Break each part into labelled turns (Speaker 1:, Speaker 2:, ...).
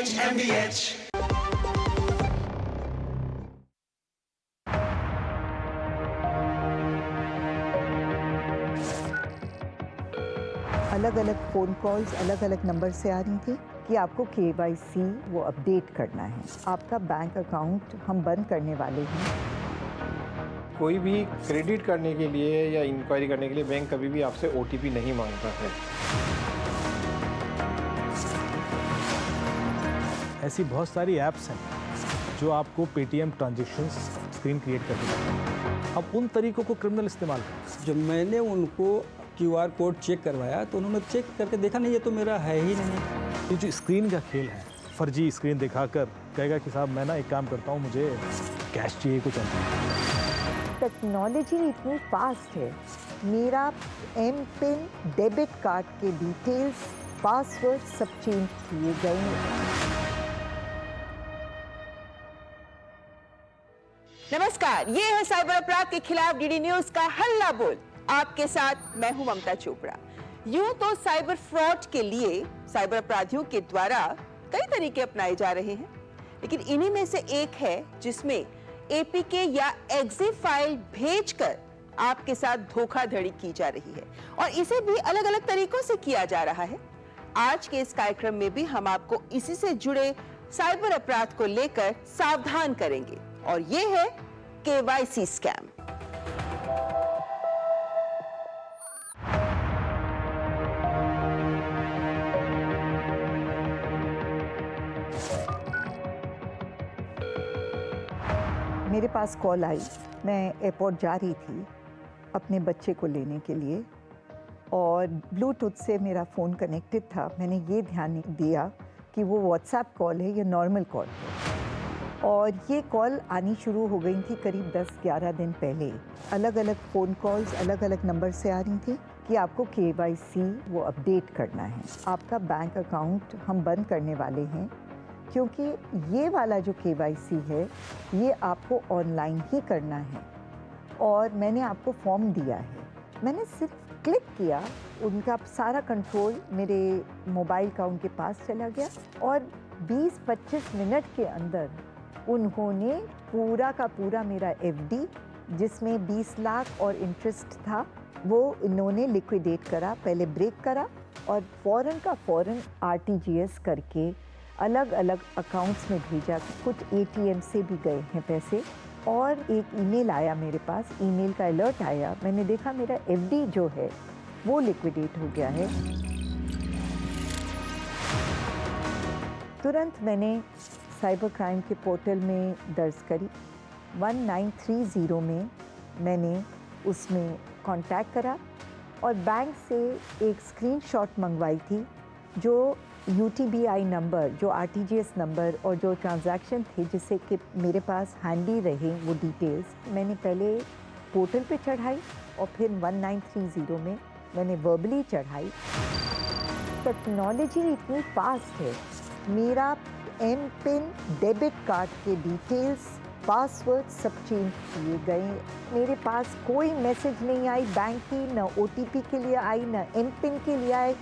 Speaker 1: MBH
Speaker 2: अलग अलग phone calls अलग अलग नंबर से आ रही थी कि आपको KYC वो अपडेट करना है। आपका बैंक अकाउंट हम बंद करने वाले हैं।
Speaker 3: कोई भी क्रेडिट करने के लिए या इंक्वायरी करने के लिए बैंक कभी भी आपसे OTP नहीं मांगता है।
Speaker 4: ऐसी बहुत सारी ऐप्स हैं जो आपको पेटीएम ट्रांजैक्शंस स्क्रीन क्रिएट कर देते हैं। अब उन तरीकों को क्रिमिनल इस्तेमाल करते हैं।
Speaker 5: जब मैंने उनको QR कोड चेक करवाया तो उन्होंने चेक करके देखा नहीं, ये तो मेरा है ही नहीं।
Speaker 4: ये जो स्क्रीन का खेल है, फर्जी स्क्रीन दिखाकर कहेगा कि साहब मैं ना एक काम करता हूँ, मुझे कैश चाहिए कुछ अंदर।
Speaker 2: टेक्नोलॉजी इतनी फास्ट है, मेरा M-PIN डेबिट कार्ड के डिटेल्स पासवर्ड सब चेंज किए गए।
Speaker 6: नमस्कार, ये है साइबर अपराध के खिलाफ DD न्यूज का हल्ला बोल। आपके साथ मैं हूं ममता चोपड़ा। यूं तो साइबर फ्रॉड के लिए साइबर अपराधियों के द्वारा कई तरीके अपनाए जा रहे हैं, लेकिन इन्हीं में से एक है जिसमें APK या EXE फाइल भेजकर आपके साथ धोखाधड़ी की जा रही है और इसे भी अलग अलग तरीकों से किया जा रहा है। आज के इस कार्यक्रम में भी हम आपको इसी से जुड़े साइबर अपराध को लेकर सावधान करेंगे और ये है KYC स्कैम।
Speaker 2: मेरे पास कॉल आई, मैं एयरपोर्ट जा रही थी अपने बच्चे को लेने के लिए और ब्लूटूथ से मेरा फ़ोन कनेक्टेड था। मैंने ये ध्यान नहीं दिया कि वो व्हाट्सएप कॉल है या नॉर्मल कॉल है और ये कॉल आनी शुरू हो गई थी करीब 10-11 दिन पहले। अलग अलग फ़ोन कॉल्स अलग अलग नंबर से आ रही थी कि आपको KYC वो अपडेट करना है, आपका बैंक अकाउंट हम बंद करने वाले हैं, क्योंकि ये वाला जो KYC है ये आपको ऑनलाइन ही करना है और मैंने आपको फॉर्म दिया है। मैंने सिर्फ क्लिक किया, उनका सारा कंट्रोल मेरे मोबाइल का उनके पास चला गया और 20-25 मिनट के अंदर उन्होंने पूरा का पूरा मेरा FD जिसमें 20 लाख और इंटरेस्ट था वो इन्होंने लिक्विडेट करा। पहले ब्रेक करा और फ़ौरन का फ़ौरन RTGS करके अलग अलग अकाउंट्स में भेजा। कुछ ATM से भी गए हैं पैसे और एक ईमेल आया मेरे पास, ईमेल का अलर्ट आया। मैंने देखा मेरा FD जो है वो लिक्विडेट हो गया है। तुरंत मैंने साइबर क्राइम के पोर्टल में दर्ज करी। 1930 में मैंने उसमें कांटेक्ट करा और बैंक से एक स्क्रीनशॉट मंगवाई थी जो UTBI नंबर, जो RTGS नंबर और जो ट्रांजैक्शन थे जिससे कि मेरे पास हैंडी रहे वो डिटेल्स, मैंने पहले पोर्टल पे चढ़ाई और फिर 1930 में मैंने वर्बली चढ़ाई। टेक्नोलॉजी इतनी फास्ट है, मेरा M-PIN डेबिट कार्ड के डिटेल्स पासवर्ड सब चेंज किए गए। मेरे पास कोई मैसेज नहीं आई बैंक की, ना OTP के लिए आई, ना M-PIN के लिए आई।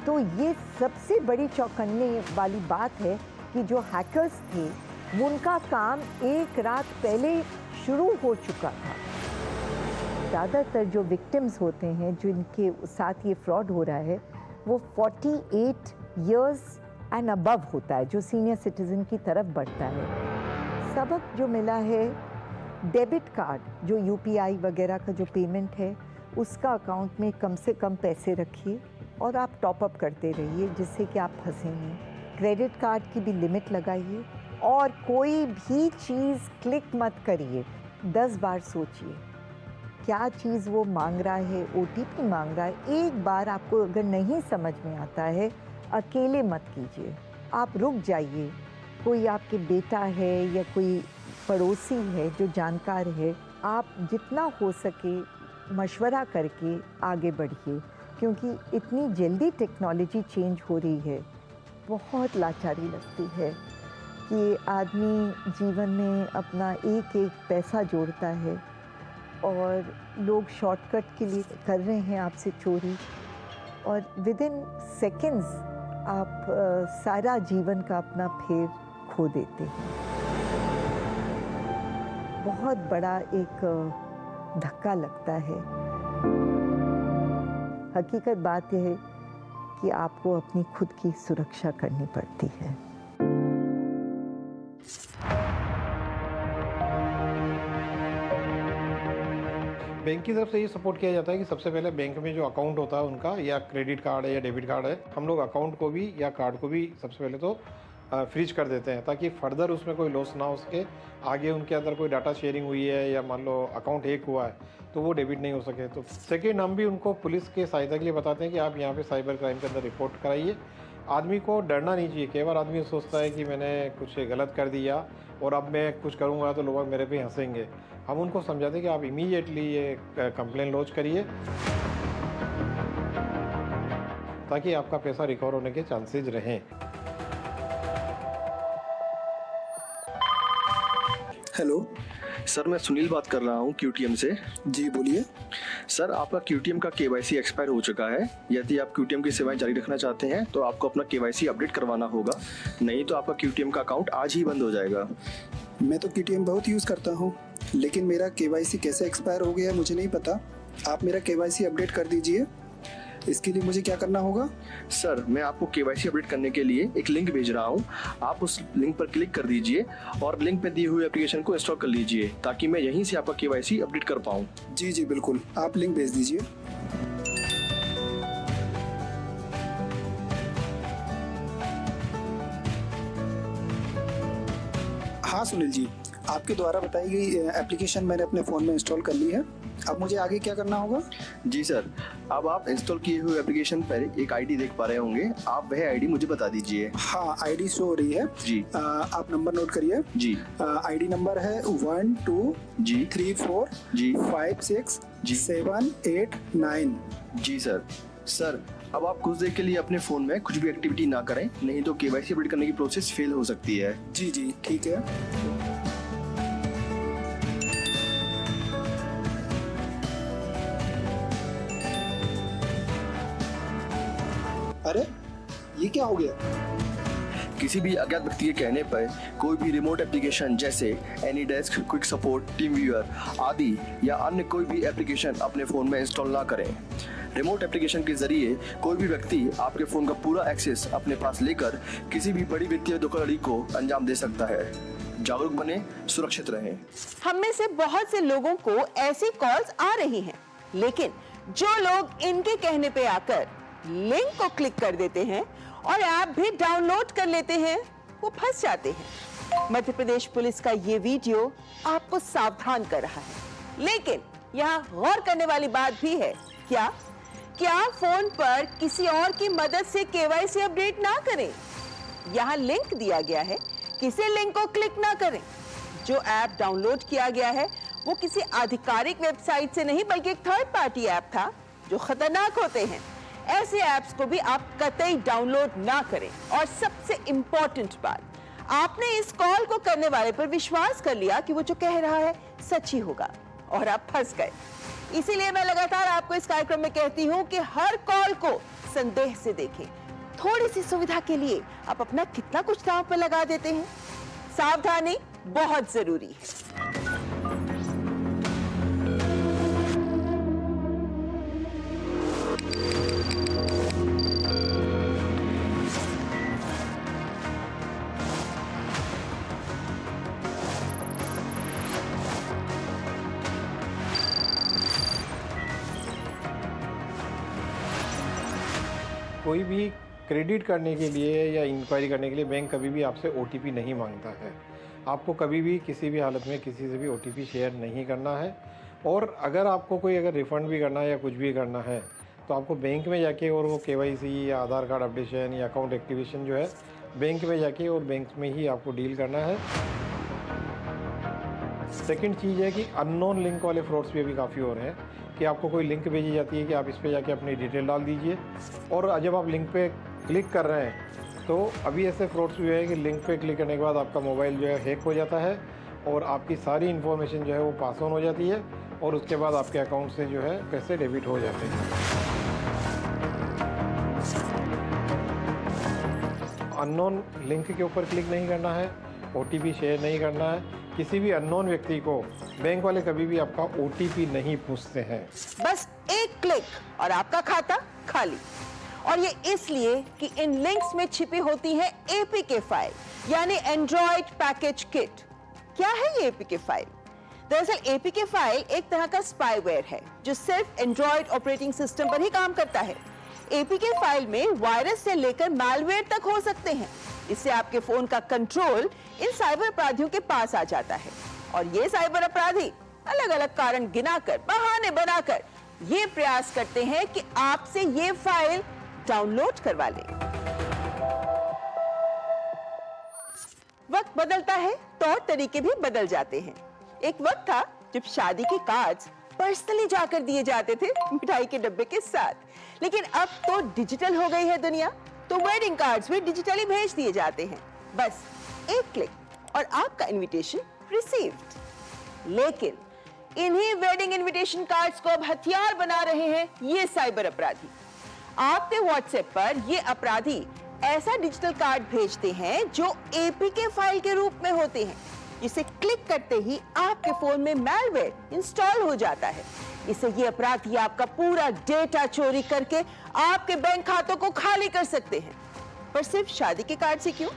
Speaker 2: तो ये सबसे बड़ी चौंकाने वाली बात है कि जो हैकर्स थे उनका काम एक रात पहले शुरू हो चुका था। ज़्यादातर जो विक्टिम्स होते हैं जिनके साथ ये फ्रॉड हो रहा है वो 48 इयर्स एंड अबव होता है, जो सीनियर सिटीज़न की तरफ बढ़ता है। सबक जो मिला है, डेबिट कार्ड जो UPI वगैरह का जो पेमेंट है उसका अकाउंट में कम से कम पैसे रखिए और आप टॉपअप करते रहिए जिससे कि आप फंसेंगे। क्रेडिट कार्ड की भी लिमिट लगाइए और कोई भी चीज़ क्लिक मत करिए। 10 बार सोचिए क्या चीज़ वो मांग रहा है, OTP मांग रहा है। एक बार आपको अगर नहीं समझ में आता है, अकेले मत कीजिए, आप रुक जाइए। कोई आपके बेटा है या कोई पड़ोसी है जो जानकार है, आप जितना हो सके मशवरा करके आगे बढ़िए, क्योंकि इतनी जल्दी टेक्नोलॉजी चेंज हो रही है। बहुत लाचारी लगती है कि आदमी जीवन में अपना एक एक पैसा जोड़ता है और लोग शॉर्टकट के लिए कर रहे हैं आपसे चोरी और विदिन सेकंड्स आप सारा जीवन का अपना फेर खो देते हैं। बहुत बड़ा एक धक्का लगता है। हकीकत बात यह है कि आपको अपनी खुद की सुरक्षा करनी पड़ती है।
Speaker 3: बैंक की तरफ से ये सपोर्ट किया जाता है कि सबसे पहले बैंक में जो अकाउंट होता है उनका, या क्रेडिट कार्ड है या डेबिट कार्ड है, हम लोग अकाउंट को भी या कार्ड को भी सबसे पहले तो फ्रीज कर देते हैं, ताकि फर्दर उसमें कोई लॉस ना हो सके। आगे उनके अंदर कोई डाटा शेयरिंग हुई है या मान लो अकाउंट हैक हुआ है तो वो डेबिट नहीं हो सके। तो सेकेंड, हम भी उनको पुलिस के सहायता के लिए बताते हैं कि आप यहाँ पे साइबर क्राइम के अंदर रिपोर्ट कराइए। आदमी को डरना नहीं चाहिए। कई बार आदमी सोचता है कि मैंने कुछ गलत कर दिया और अब मैं कुछ करूँगा तो लोग मेरे पे हंसेंगे। हम उनको समझाते हैं कि आप इमीडिएटली ये कंप्लेन लॉन्च करिए, ताकि आपका पैसा रिकवर होने के चांसेस रहें।
Speaker 1: हेलो
Speaker 7: सर, मैं सुनील बात कर रहा हूँ क्यूटीएम से।
Speaker 1: जी बोलिए।
Speaker 7: सर, आपका क्यूटीएम का केवाईसी एक्सपायर हो चुका है। यदि आप क्यूटीएम की सेवाएं जारी रखना चाहते हैं तो आपको अपना केवाईसी अपडेट करवाना होगा, नहीं तो आपका क्यूटीएम का अकाउंट आज ही बंद हो जाएगा।
Speaker 1: मैं तो केटीएम बहुत यूज़ करता हूँ, लेकिन मेरा केवाईसी कैसे एक्सपायर हो गया मुझे नहीं पता। आप मेरा केवाईसी अपडेट कर दीजिए। इसके लिए मुझे क्या करना होगा?
Speaker 7: सर, मैं आपको केवाईसी अपडेट करने के लिए एक लिंक भेज रहा हूँ। आप उस लिंक पर क्लिक कर दीजिए और लिंक पे दी हुई एप्लीकेशन को इंस्टॉल कर लीजिए, ताकि मैं यहीं से आपका केवाईसी अपडेट कर पाऊँ।
Speaker 1: जी जी बिल्कुल, आप लिंक भेज दीजिए। हाँ सुनील जी, आपके द्वारा बताई गई एप्लीकेशन मैंने अपने फ़ोन में इंस्टॉल कर ली है। अब मुझे आगे क्या करना होगा?
Speaker 7: जी सर, अब आप इंस्टॉल किए हुए एप्लीकेशन पर एक आईडी देख पा रहे होंगे। आप वह आईडी मुझे बता दीजिए।
Speaker 1: हाँ, आईडी शो हो रही है
Speaker 7: जी।
Speaker 1: आप नंबर नोट करिए।
Speaker 7: जी।
Speaker 1: आईडी नंबर है 1 2
Speaker 7: जी
Speaker 1: 3 4
Speaker 7: जी
Speaker 1: 5 6
Speaker 7: जी
Speaker 1: 7 8 9।
Speaker 7: जी सर। सर, अब आप कुछ देर के लिए अपने फ़ोन में कुछ भी एक्टिविटी ना करें, नहीं तो केवाईसी अपडेट करने की प्रोसेस फेल हो सकती है।
Speaker 1: जी जी ठीक है। अरे ये क्या हो गया?
Speaker 7: किसी भी अज्ञात व्यक्ति के कहने पर कोई भी रिमोट एप्लीकेशन जैसे AnyDesk, quick support, team viewer आदि या अन्य कोई भी एप्लीकेशन अपने फ़ोन में इंस्टॉल ना करें। रिमोट एप्लीकेशन के जरिए कोई भी व्यक्ति आपके फ़ोन का पूरा एक्सेस अपने पास लेकर किसी भी बड़ी वित्तीय धोखाधड़ी को अंजाम दे सकता है। जागरूक बने, सुरक्षित रहें।
Speaker 6: हम में से बहुत से लोगों को ऐसी कॉल्स आ रही हैं, लेकिन जो लोग इनके कहने पे आकर लिंक को क्लिक कर देते हैं और ऐप भी डाउनलोड कर लेते हैं, वो फंस जाते हैं। मध्य प्रदेश पुलिस का ये वीडियो आपको सावधान कर रहा है, लेकिन यहाँ गौर करने वाली बात भी है। क्या फोन पर किसी और की मदद से केवाईसी अपडेट ना करें। यहाँ लिंक दिया गया है, किसी लिंक को क्लिक ना करें। जो ऐप डाउनलोड किया गया है वो किसी आधिकारिक वेबसाइट से नहीं, बल्कि एक थर्ड पार्टी ऐप था जो खतरनाक होते हैं। ऐसे ऐप्स को भी आप कतई डाउनलोड ना करें। और सबसे इंपॉर्टेंट बात, आपने इस कॉल को करने वाले पर विश्वास कर लिया कि वो जो कह रहा है सच ही होगा और आप फंस गए। इसीलिए मैं लगातार आपको इस कार्यक्रम में कहती हूं कि हर कॉल को संदेह से देखें। थोड़ी सी सुविधा के लिए आप अपना कितना कुछ दांव पर लगा देते हैं। सावधानी बहुत जरूरी है।
Speaker 3: कोई भी क्रेडिट करने के लिए या इंक्वायरी करने के लिए बैंक कभी भी आपसे ओटीपी नहीं मांगता है। आपको कभी भी किसी भी हालत में किसी से भी ओटीपी शेयर नहीं करना है। और अगर आपको कोई अगर रिफ़ंड भी करना है या कुछ भी करना है तो आपको बैंक में जाके और वो केवाईसी या आधार कार्ड अपडेशन या अकाउंट एक्टिवेशन जो है बैंक में जाके और बैंक में ही आपको डील करना है। सेकंड चीज़ है कि अननोन लिंक वाले फ्रॉड्स भी अभी काफ़ी हो रहे हैं कि आपको कोई लिंक भेजी जाती है कि आप इस पे जाके अपनी डिटेल डाल दीजिए, और जब आप लिंक पे क्लिक कर रहे हैं तो अभी ऐसे फ्रॉड्स भी है कि लिंक पे क्लिक करने के बाद आपका मोबाइल जो है हैक हो जाता है और आपकी सारी इन्फॉर्मेशन जो है वो पास ऑन हो जाती है और उसके बाद आपके अकाउंट से जो है पैसे डेबिट हो जाते हैं। अननोन लिंक के ऊपर क्लिक नहीं करना है, OTP शेयर नहीं करना है। किसी भी अननोन व्यक्ति को बैंक वाले कभी भी आपका OTP नहीं पूछते हैं।
Speaker 6: बस एक क्लिक और आपका खाता खाली। और ये इसलिए कि इन लिंक्स में छिपी होती है APK फाइल, यानी एंड्रॉइड पैकेज किट। क्या है ये APK फाइल? दरअसल APK फाइल एक तरह का स्पाईवेयर है जो सिर्फ एंड्रॉइड ऑपरेटिंग सिस्टम पर ही काम करता है। APK फाइल में वायरस से लेकर मैलवेयर तक हो सकते हैं। इससे आपके फोन का कंट्रोल इन साइबर अपराधियों के पास आ जाता है और ये साइबर अपराधी अलग अलग कारण गिनाकर, बहाने बनाकर ये प्रयास करते हैं कि आपसे ये फाइल डाउनलोड करवा ले। वक्त बदलता है, तौर तरीके भी बदल जाते हैं। एक वक्त था जब शादी के कार्ड्स पर्सनली जाकर दिए जाते थे मिठाई के डब्बे के साथ, लेकिन अब तो डिजिटल हो गई है दुनिया, तो वेडिंग कार्ड्स भी डिजिटली भेज दिए जाते हैं। बस एक क्लिक और आपका इनविटेशन रिसीव्ड। लेकिन इन्हीं वेडिंग इनविटेशन कार्ड्स को अब हथियार बना रहे हैं ये साइबर अपराधी। आपके व्हाट्सएप पर ये अपराधी ऐसा डिजिटल कार्ड भेजते हैं जो APK फाइल के रूप में होते हैं, जिसे क्लिक करते ही आपके फोन में मैलवेयर इंस्टॉल हो जाता है। इससे ये अपराधी आपका पूरा डेटा चोरी करके आपके बैंक खातों को खाली कर सकते हैं। पर सिर्फ शादी के कार्ड से क्यों?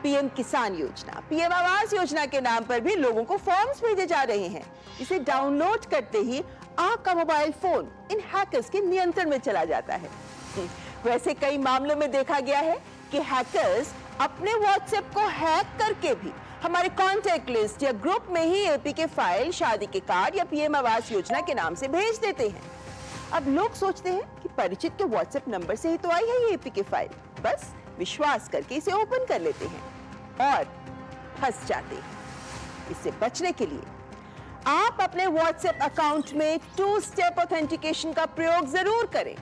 Speaker 6: PM किसान योजना, PM आवास योजना के नाम पर भी लोगों को फॉर्म्स भेजे जा रहे हैं। इसे डाउनलोड करते ही आपका मोबाइल फोन इन हैकर्स के नियंत्रण में चला जाता है। वैसे कई मामलों में देखा गया है कि हैकर्स अपने व्हाट्सएप को हैक करके भी हमारे कॉन्टैक्ट लिस्ट या ग्रुप में ही APK फाइल, शादी के कार्ड या PM आवास योजना के नाम से भेज देते हैं। अब लोग सोचते हैं कि परिचित के व्हाट्सएप नंबर से ही तो आई है ये APK फाइल, बस विश्वास करके इसे ओपन कर लेते हैं और फंस जाते हैं। इससे बचने के लिए आप अपने व्हाट्सएप अकाउंट में 2 स्टेप ऑथेंटिकेशन का प्रयोग जरूर करें।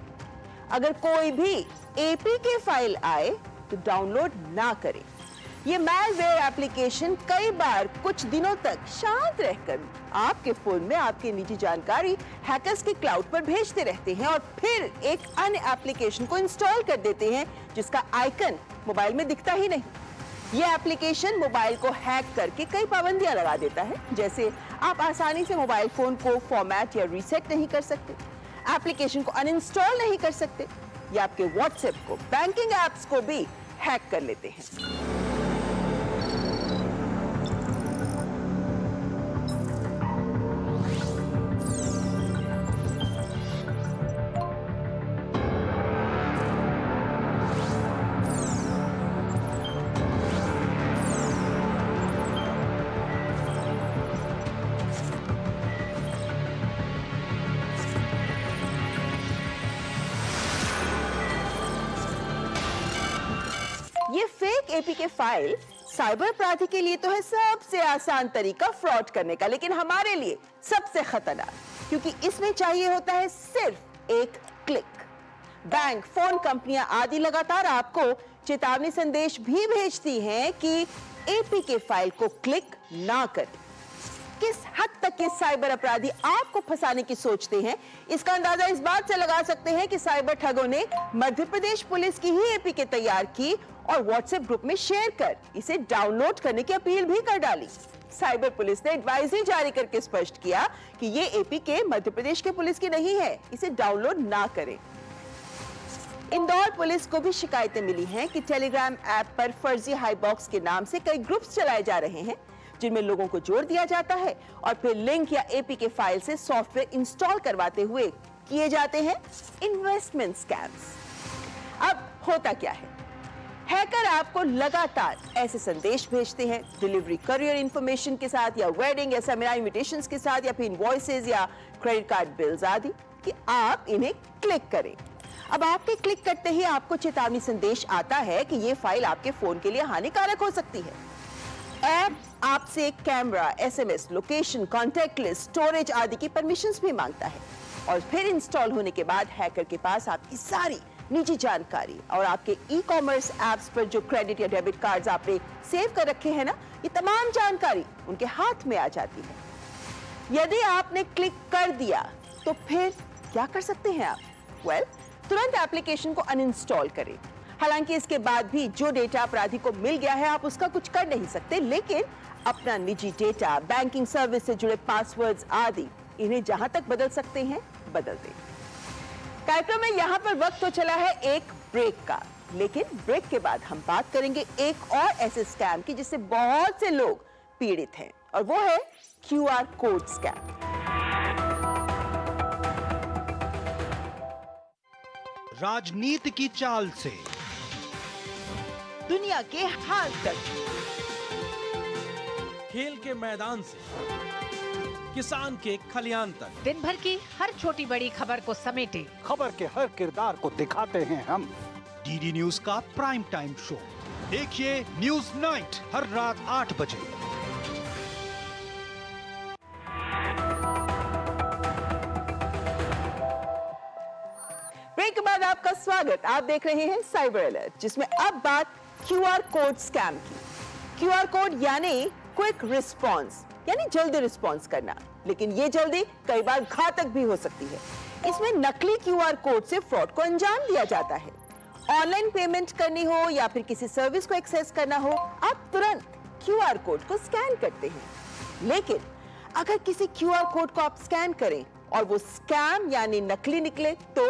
Speaker 6: अगर कोई भी APK फाइल आए तो डाउनलोड ना करें। ये मैलवेयर एप्लीकेशन कई बार कुछ दिनों तक शांत रहकर आपके फोन में आपकी निजी जानकारी हैकर्स के क्लाउड पर भेजते रहते हैं और फिर एक अन्य एप्लीकेशन को इंस्टॉल कर देते हैं जिसका आइकन मोबाइल में दिखता ही नहीं। ये एप्लीकेशन मोबाइल को हैक करके कई पाबंदियां लगा देता है, जैसे आप आसानी से मोबाइल फोन को फॉर्मेट या रीसेट नहीं कर सकते, एप्लीकेशन को अनइंस्टॉल नहीं कर सकते, या आपके व्हाट्सएप को, बैंकिंग एप्स को भी हैक कर लेते हैं। ये फेक APK फाइल साइबर अपराधी के लिए तो है सबसे आसान तरीका फ्रॉड करने का, लेकिन हमारे लिए सबसे खतरनाक, क्योंकि इसमें चाहिए होता है सिर्फ एक क्लिक। बैंक, फोन कंपनियां आदि लगातार आपको चेतावनी संदेश भी भेजती हैं कि APK फाइल को क्लिक ना करें। किस हद तक ये साइबर अपराधी आपको फंसाने की सोचते हैं, इसका अंदाजा इस बात से लगा सकते हैं कि साइबर ठगों ने मध्य प्रदेश पुलिस की ही APK तैयार की और व्हाट्सएप ग्रुप में शेयर कर इसे डाउनलोड करने की अपील भी कर डाली। साइबर पुलिस ने एडवाइजरी जारी करके स्पष्ट किया कि ये APK मध्य प्रदेश के पुलिस की नहीं है, इसे डाउनलोड ना करें। इंदौर पुलिस को भी शिकायतें मिली हैं कि टेलीग्राम ऐप पर फर्जी हाई बॉक्स के नाम से कई ग्रुप्स चलाए जा रहे हैं, जिनमें लोगों को जोड़ दिया जाता है और फिर लिंक या APK फाइल से सॉफ्टवेयर इंस्टॉल करवाते हुए किए जाते हैं इन्वेस्टमेंट स्कैम्स। अब होता क्या है, हैकर आपको लगातार ऐसे संदेश भेजते हैं डिलीवरी करियर इंफॉर्मेशन के साथ या वेडिंग या सेमिनार इनविटेशंस के साथ या फिर इनवॉइसेज या क्रेडिट कार्ड बिल्स आदि कि आप इन्हें क्लिक करें। अब आपके क्लिक करते ही आपको चेतावनी संदेश आता है कि ये फाइल आपके फोन के लिए हानिकारक हो सकती है। ऐप आपसे camera, SMS, location, contact list, storage आदि की परमिशंस भी मांगता है और फिर इंस्टॉल होने के बाद हैकर के पास आपकी सारी निजी जानकारी और आपके ई-कॉमर्स ऐप्स पर जो क्रेडिट या डेबिट कार्ड्स आपने सेव कर रखे हैं ना, ये तमाम जानकारी उनके हाथ में आ जाती है। यदि आपने क्लिक कर दिया तो फिर क्या कर सकते हैं आप? तुरंत एप्लीकेशन को अनइंस्टॉल करें। हालांकि इसके बाद भी जो डेटा अपराधी को मिल गया है आप उसका कुछ कर नहीं सकते, लेकिन अपना निजी डेटा, बैंकिंग सर्विस से जुड़े पासवर्ड्स आदि इन्हें जहां तक बदल सकते हैं बदल दें। कार्यक्रम में यहाँ पर वक्त तो चला है एक ब्रेक का, लेकिन ब्रेक के बाद हम बात करेंगे एक और ऐसे स्कैम की जिससे बहुत से लोग पीड़ित हैं, और वो है QR कोड स्कैम।
Speaker 8: राजनीति की चाल से
Speaker 6: दुनिया के हाल तक,
Speaker 4: खेल के मैदान से किसान के खलियान तक,
Speaker 9: दिन भर की हर छोटी बड़ी खबर को समेटे
Speaker 10: खबर के हर किरदार को दिखाते हैं हम।
Speaker 8: डीडी न्यूज का प्राइम टाइम शो देखिए न्यूज नाइट हर रात 8 बजे।
Speaker 6: ब्रेक के बाद आपका स्वागत। आप देख रहे हैं साइबर अलर्ट, जिसमें अब बात QR कोड स्कैम की। QR कोड यानी क्विक रिस्पॉन्स, यानी जल्दी रिस्पॉन्स करना, लेकिन ये जल्दी कई बार घातक भी हो सकती है। इसमें नकली QR कोड से फ्रॉड को अंजाम दिया जाता है। ऑनलाइन पेमेंट करनी हो या फिर किसी सर्विस को एक्सेस करना हो, आप तुरंत QR कोड को स्कैन करते हैं। लेकिन अगर किसी QR कोड को आप स्कैन करें और वो स्कैम यानी नकली निकले, तो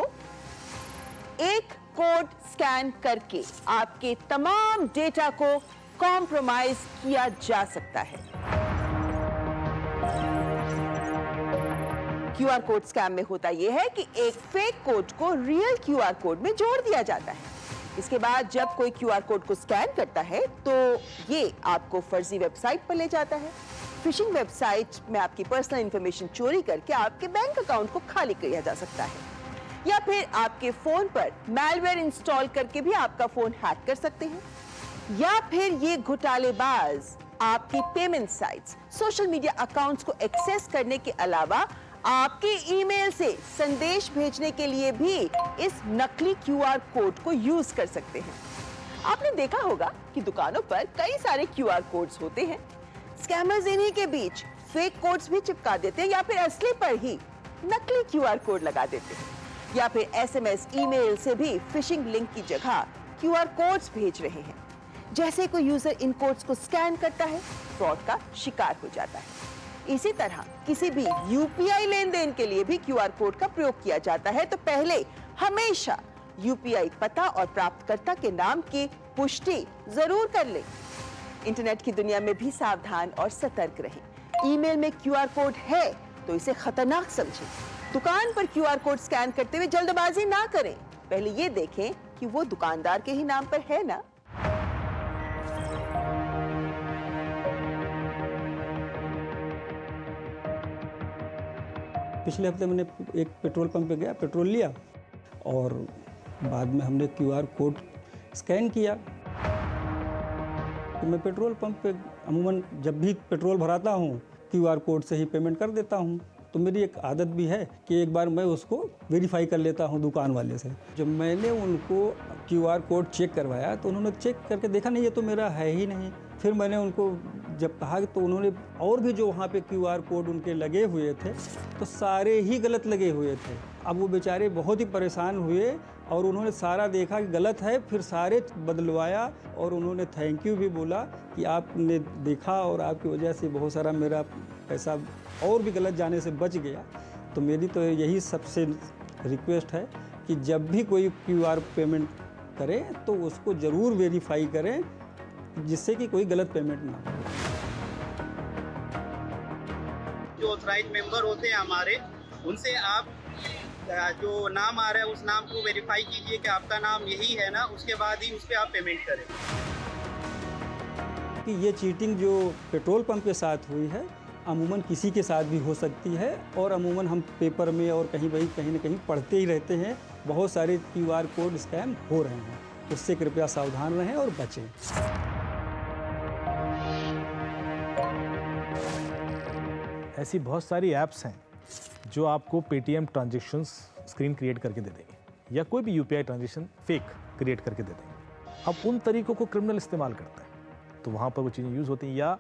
Speaker 6: एक कोड स्कैन करके आपके तमाम डेटा को कॉम्प्रोमाइज किया जा सकता है। QR कोड स्कैम में होता यह है कि एक फेक कोड को रियल QR कोड में जोड़ दिया जाता है। इसके बाद जब कोई QR कोड को स्कैन करता है तो ये आपको फर्जी वेबसाइट पर ले जाता है। फिशिंग वेबसाइट में आपकी पर्सनल इंफॉर्मेशन चोरी करके आपके बैंक अकाउंट को खाली किया जा सकता है, या फिर आपके फोन पर मैलवेयर इंस्टॉल करके भी आपका फोन हैक कर सकते हैं, या फिर ये घोटालेबाज आपकी payment sites, social media accounts को एक्सेस करने के अलावा आपके ईमेल से संदेश भेजने के लिए भी इस नकली QR कोड को यूज कर सकते हैं। आपने देखा होगा कि दुकानों पर कई सारे QR कोड्स होते हैं। स्कैमर्स इन्हीं के बीच फेक कोड्स भी चिपका देते हैं, या फिर असली पर ही नकली QR कोड लगा देते हैं, या फिर SMS, ईमेल से भी फिशिंग लिंक की जगह QR कोड्स भेज रहे हैं। जैसे कोई यूजर इन कोड्स को स्कैन करता है, फ्रॉड का शिकार हो जाता है। इसी तरह किसी भी UPI लेन देन के लिए भी QR कोड का प्रयोग किया जाता है, तो पहले हमेशा UPI पता और प्राप्तकर्ता के नाम की पुष्टि जरूर कर लें। इंटरनेट की दुनिया में भी सावधान और सतर्क रहें। ईमेल में QR कोड है तो इसे खतरनाक समझें। दुकान पर QR कोड स्कैन करते हुए जल्दबाजी ना करें, पहले ये देखें कि वो दुकानदार के ही नाम पर है ना।
Speaker 5: पिछले हफ्ते मैंने एक पेट्रोल पंप पे गया, पेट्रोल लिया और बाद में हमने QR कोड स्कैन किया। तो मैं पेट्रोल पंप पे अमूमन जब भी पेट्रोल भराता हूँ QR कोड से ही पेमेंट कर देता हूँ। तो मेरी एक आदत भी है कि एक बार मैं उसको वेरीफाई कर लेता हूँ दुकान वाले से। जब मैंने उनको QR कोड चेक करवाया तो उन्होंने चेक करके देखा नहीं, ये तो मेरा है ही नहीं। फिर मैंने उनको जब कहा तो उन्होंने और भी जो वहाँ पे QR कोड उनके लगे हुए थे तो सारे ही गलत लगे हुए थे। अब वो बेचारे बहुत ही परेशान हुए और उन्होंने सारा देखा कि गलत है, फिर सारे बदलवाया और उन्होंने थैंक यू भी बोला कि आपने देखा और आपकी वजह से बहुत सारा मेरा पैसा और भी गलत जाने से बच गया। तो मेरी तो यही सबसे रिक्वेस्ट है कि जब भी कोई QR पेमेंट करें तो उसको ज़रूर वेरीफाई करें, जिससे कि कोई गलत पेमेंट ना हो।
Speaker 11: जो ऑथराइज मेंबर होते हैं हमारे, उनसे आप जो नाम आ रहा है उस नाम को वेरीफाई कीजिए कि आपका नाम यही है ना, उसके बाद ही उस पर आप पेमेंट करें।
Speaker 5: कि ये चीटिंग जो पेट्रोल पंप के साथ हुई है अमूमन किसी के साथ भी हो सकती है, और अमूमन हम पेपर में और कहीं न कहीं पढ़ते ही रहते हैं बहुत सारे QR कोड स्कैम हो रहे हैं। उससे कृपया सावधान रहें और बचें।
Speaker 4: ऐसी बहुत सारी ऐप्स हैं जो आपको पेटीएम ट्रांजेक्शन्स स्क्रीन क्रिएट करके दे देंगे या कोई भी UPI ट्रांजेक्शन फेक क्रिएट करके दे देंगे। अब उन तरीकों को क्रिमिनल इस्तेमाल करते हैं, तो वहाँ पर वो चीज़ें यूज़ होती हैं। या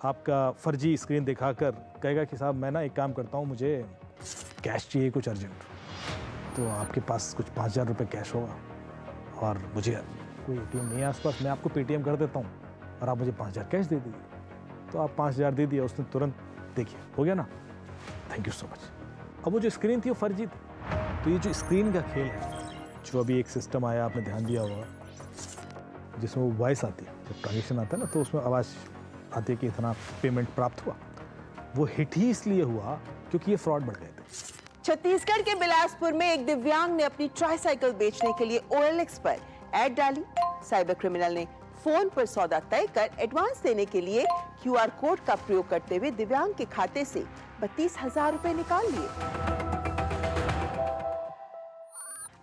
Speaker 4: आपका फर्जी स्क्रीन दिखाकर कहेगा कि साहब मैं ना एक काम करता हूँ, मुझे कैश चाहिए कुछ अर्जेंट, तो आपके पास कुछ 5,000 रुपये कैश होगा और मुझे कोई ATM नहीं है आसपास, मैं आपको पेटीएम कर देता हूँ और आप मुझे 5,000 कैश दे दीजिए। तो आप 5,000 दे दिया, उसने तुरंत, देखिए हो गया ना, थैंक यू सो मच। अब वो जो स्क्रीन थी वो फर्जी थी। तो ये जो स्क्रीन का खेल है, जो अभी एक सिस्टम आया, आपने ध्यान दिया होगा, जिसमें वो वॉइस आती है, जब ट्रांजेक्शन आता है ना तो उसमें आवाज़ आती है कि इतना पेमेंट प्राप्त हुआ, वो हिट ही इसलिए हुआ क्योंकि ये फ्रॉड बढ़ गए थे।
Speaker 6: छत्तीसगढ़ के बिलासपुर में एक दिव्यांग ने अपनी ट्राईसाइकिल बेचने के लिए OLX पर ऐड डाली। साइबर क्रिमिनल ने फोन पर सौदा तय कर एडवांस देने के लिए QR कोड का प्रयोग करते हुए दिव्यांग के खाते से 32,000 रुपए निकाल लिए।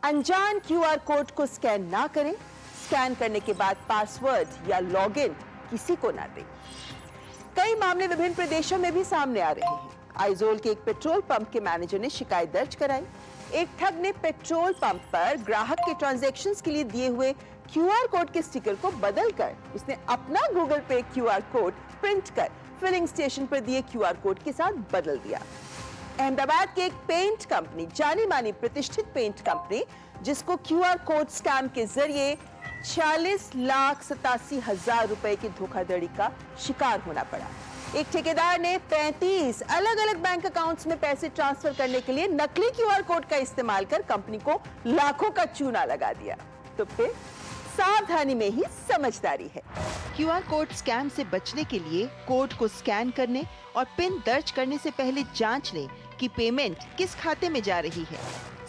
Speaker 6: अनजान QR कोड को स्कैन ना करें। स्कैन करने के बाद पासवर्ड या लॉगिन किसी को ना दें। कई मामले विभिन्न प्रदेशों में भी सामने आ रहे हैं। आइजोल के एक पेट्रोल पंप के मैनेजर ने शिकायत दर्ज कराई। एक ठग ने पेट्रोल पंप पर ग्राहक के ट्रांजैक्शंस के लिए दिए हुए QR कोड के स्टिकर को बदलकर उसने अपना गूगल पे QR कोड प्रिंट कर फिलिंग स्टेशन पर दिए QR कोड के साथ बदल दिया। अहमदाबाद के एक पेंट कंपनी, जानी मानी प्रतिष्ठित पेंट कंपनी, जिसको QR कोड स्कैम के जरिए 40,87,000 रुपए की धोखाधड़ी का शिकार होना पड़ा। एक ठेकेदार ने 35 अलग अलग बैंक अकाउंट्स में पैसे ट्रांसफर करने के लिए नकली QR कोड का इस्तेमाल कर कंपनी को लाखों का चूना लगा दिया। तो फिर सावधानी में ही समझदारी है।
Speaker 12: QR कोड स्कैम से बचने के लिए कोड को स्कैन करने और पिन दर्ज करने से पहले जांच लें कि पेमेंट किस खाते में जा रही है।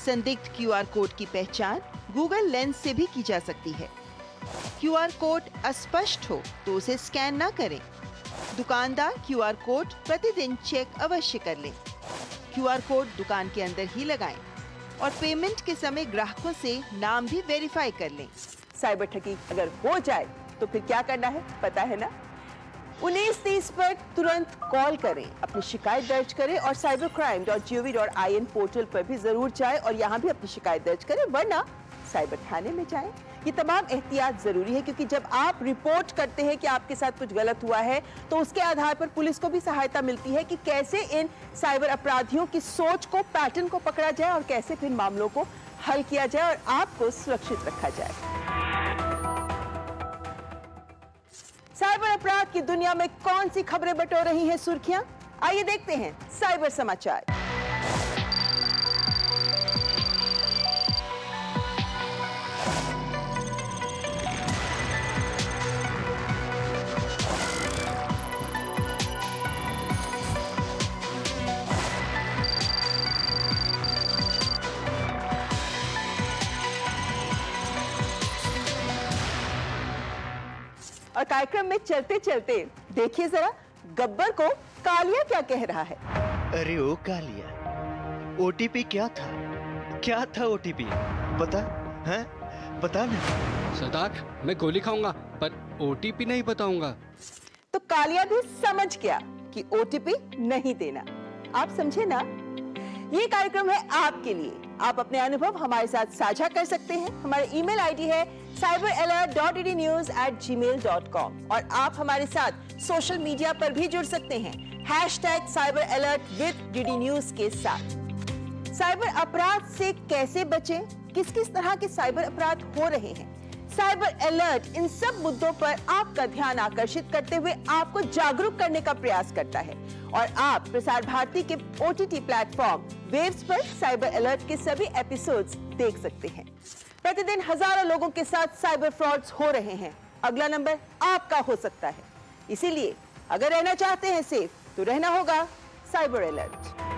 Speaker 12: संदिग्ध QR कोड की पहचान गूगल लेंस से भी की जा सकती है। QR कोड अस्पष्ट हो तो उसे स्कैन ना करें। दुकानदार QR कोड प्रतिदिन चेक अवश्य कर लें। QR कोड दुकान के अंदर ही लगाएं और पेमेंट के समय ग्राहकों से नाम भी वेरीफाई कर लें।
Speaker 6: साइबर ठगी अगर हो जाए तो फिर क्या करना है पता है ना? 1930 पर तुरंत कॉल करें, अपनी शिकायत दर्ज करें और cybercrime.gov.in पोर्टल पर भी जरूर जाएं और यहाँ भी अपनी शिकायत दर्ज करें, वरना साइबर थाने में जाएं। ये तमाम एहतियात जरूरी है क्योंकि जब आप रिपोर्ट करते हैं कि आपके साथ कुछ गलत हुआ है तो उसके आधार पर पुलिस को भी सहायता मिलती है कि कैसे इन साइबर अपराधियों की सोच को, पैटर्न को पकड़ा जाए और कैसे फिर मामलों को हल किया जाए और आपको सुरक्षित रखा जाए। साइबर अपराध की दुनिया में कौन सी खबरें बटोर रही हैं सुर्खियां? आइए देखते हैं साइबर समाचार। और कार्यक्रम में चलते चलते देखिए जरा गब्बर को कालिया क्या कह रहा है।
Speaker 13: अरे ओ कालिया, OTP क्या था? क्या था OTP? पता है? बता ना।
Speaker 14: सदाक, मैं गोली खाऊंगा पर OTP नहीं बताऊंगा।
Speaker 6: तो कालिया भी समझ गया कि OTP नहीं देना। आप समझे ना? ये कार्यक्रम है आपके लिए। आप अपने अनुभव हमारे साथ साझा कर सकते हैं। हमारा ईमेल आईडी है cyberalert.ddnews@gmail.com और आप हमारे साथ सोशल मीडिया पर भी जुड़ सकते हैं #cyberalert_with_DDnews के साथ। साइबर अपराध से कैसे बचें, किस किस तरह के साइबर अपराध हो रहे हैं, साइबर अलर्ट इन सब मुद्दों पर आपका ध्यान आकर्षित करते हुए आपको जागरूक करने का प्रयास करता है। और आप प्रसार भारती के OTT प्लेटफॉर्म वेव्स पर साइबर अलर्ट के सभी एपिसोड्स देख सकते हैं। प्रतिदिन हजारों लोगों के साथ साइबर फ्रॉड्स हो रहे हैं। अगला नंबर आपका हो सकता है। इसीलिए अगर रहना चाहते हैं सेफ तो रहना होगा साइबर अलर्ट।